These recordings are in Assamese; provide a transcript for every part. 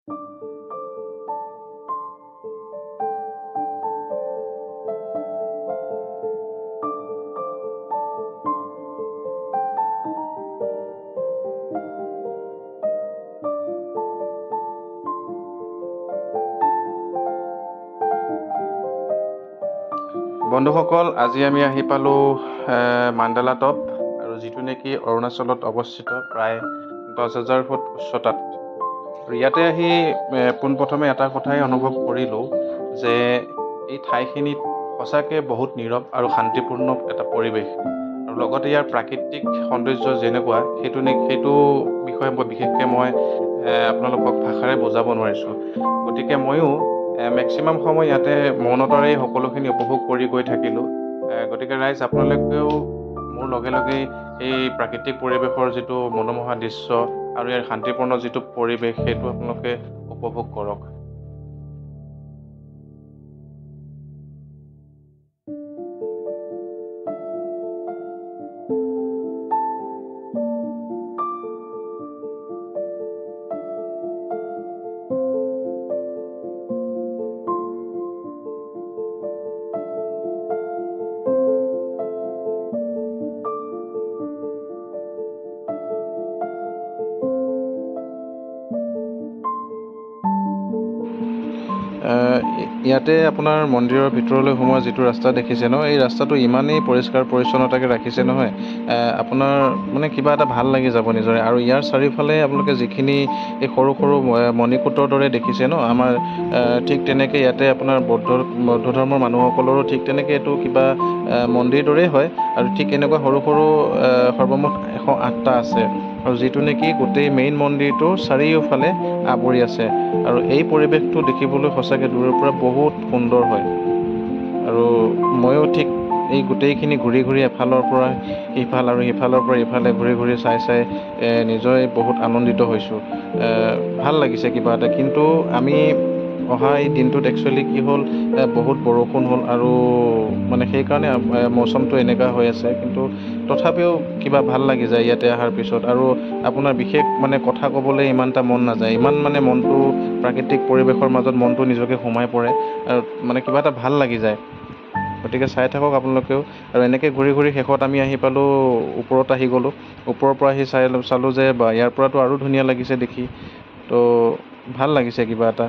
বন্ধুসকল, আজি আমি আহি পালোঁ মাণ্ডালা টপ, আৰু যিটো নেকি অৰুণাচলত অৱস্থিত প্ৰায় 10,000 ফুট উচ্চতাত। ইয়াতে আহি পোনপ্ৰথমে এটা কথাই অনুভৱ কৰিলোঁ যে এই ঠাইখিনিত সঁচাকৈ বহুত নীৰৱ আৰু শান্তিপূৰ্ণ এটা পৰিৱেশ, আৰু লগতে ইয়াৰ প্ৰাকৃতিক সৌন্দৰ্য যেনেকুৱা সেইটো বিষয়ে বিশেষকৈ মই আপোনালোকক ভাষাৰে বুজাব নোৱাৰিছোঁ। গতিকে ময়ো মেক্সিমাম সময় ইয়াতে মৌনতাৰেই সকলোখিনি উপভোগ কৰি গৈ থাকিলোঁ। গতিকে ৰাইজ, আপোনালোকেও মোৰ লগে লগেই এই প্ৰাকৃতিক পৰিৱেশৰ যিটো মনোমোহা দৃশ্য আৰু ইয়াৰ শান্তিপূৰ্ণ যিটো পৰিৱেশ সেইটো আপোনালোকে উপভোগ কৰক। ইয়াতে আপোনাৰ মন্দিৰৰ ভিতৰলৈ সোমোৱা যিটো ৰাস্তা দেখিছে ন, এই ৰাস্তাটো ইমানেই পৰিষ্কাৰ পৰিচ্ছন্নতাকৈ ৰাখিছে নহয়, আপোনাৰ মানে কিবা এটা ভাল লাগি যাব নিজৰে। আৰু ইয়াৰ চাৰিওফালে আপোনালোকে যিখিনি এই সৰু সৰু মণিকূটৰ দৰে দেখিছে ন, আমাৰ ঠিক তেনেকৈ ইয়াতে আপোনাৰ বৌদ্ধ ধৰ্মৰ মানুহসকলৰো ঠিক তেনেকৈ এইটো কিবা মন্দিৰ দৰেই হয়, আৰু ঠিক এনেকুৱা সৰু সৰু সৰ্বমুঠ 108টা আছে, আৰু যিটো নেকি গোটেই মেইন মন্দিৰটো চাৰিওফালে আৱৰি আছে। আৰু এই পৰিৱেশটো দেখিবলৈ সঁচাকৈ দূৰৰ পৰা বহুত সুন্দৰ হয়। আৰু ময়ো ঠিক এই গোটেইখিনি ঘূৰি ঘূৰি এফালৰ পৰা সিফাল আৰু সিফালৰ পৰা ইফালে ঘূৰি ঘূৰি চাই নিজৰে বহুত আনন্দিত হৈছোঁ। ভাল লাগিছে কিবা এটা। কিন্তু আমি অহা এই দিনটোত একচুৱেলি কি হ'ল, বহুত বৰষুণ হ'ল, আৰু মানে সেইকাৰণে মৌচমটো এনেকুৱা হৈ আছে। কিন্তু তথাপিও কিবা ভাল লাগি যায় ইয়াতে অহাৰ পিছত। আৰু আপোনাৰ বিশেষ মানে কথা ক'বলৈ ইমান এটা মন নাযায়, ইমান মানে মনটো প্ৰাকৃতিক পৰিৱেশৰ মাজত মনটো নিজকে সোমাই পৰে, আৰু মানে কিবা এটা ভাল লাগি যায়। গতিকে চাই থাকক আপোনালোকেও। আৰু এনেকৈ ঘূৰি ঘূৰি শেষত আমি আহি পালোঁ, ওপৰত আহি গ'লোঁ। ওপৰৰ পৰা আহি চালোঁ যে ইয়াৰ পৰাতো আৰু ধুনীয়া লাগিছে দেখি, তো ভাল লাগিছে কিবা এটা।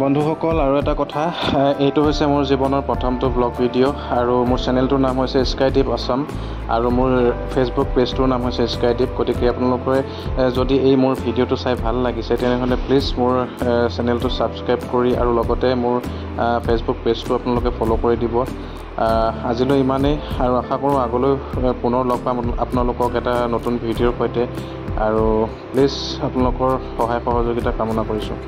বন্ধুসকল, আৰু এটা কথা, এইটো হৈছে মোৰ জীৱনৰ প্ৰথমটো ব্লগ ভিডিঅ', আৰু মোৰ চেনেলটোৰ নাম হৈছে স্কাইডিপ আছাম, আৰু মোৰ ফেচবুক পেজটোৰ নাম হৈছে স্কাইডিপ। গতিকে আপোনালোকে যদি এই মোৰ ভিডিঅ'টো চাই ভাল লাগিছে, তেনেহ'লে প্লিজ মোৰ চেনেলটো ছাবস্ক্ৰাইব কৰি আৰু লগতে মোৰ ফেচবুক পেজটো আপোনালোকে ফ'ল' কৰি দিব। আজিলৈ ইমানেই, আৰু আশা কৰোঁ আগলৈ পুনৰ লগ পাম আপোনালোকক এটা নতুন ভিডিঅ'ৰ সৈতে, আৰু প্লিজ আপোনালোকৰ সহায় সহযোগিতা কামনা কৰিছোঁ।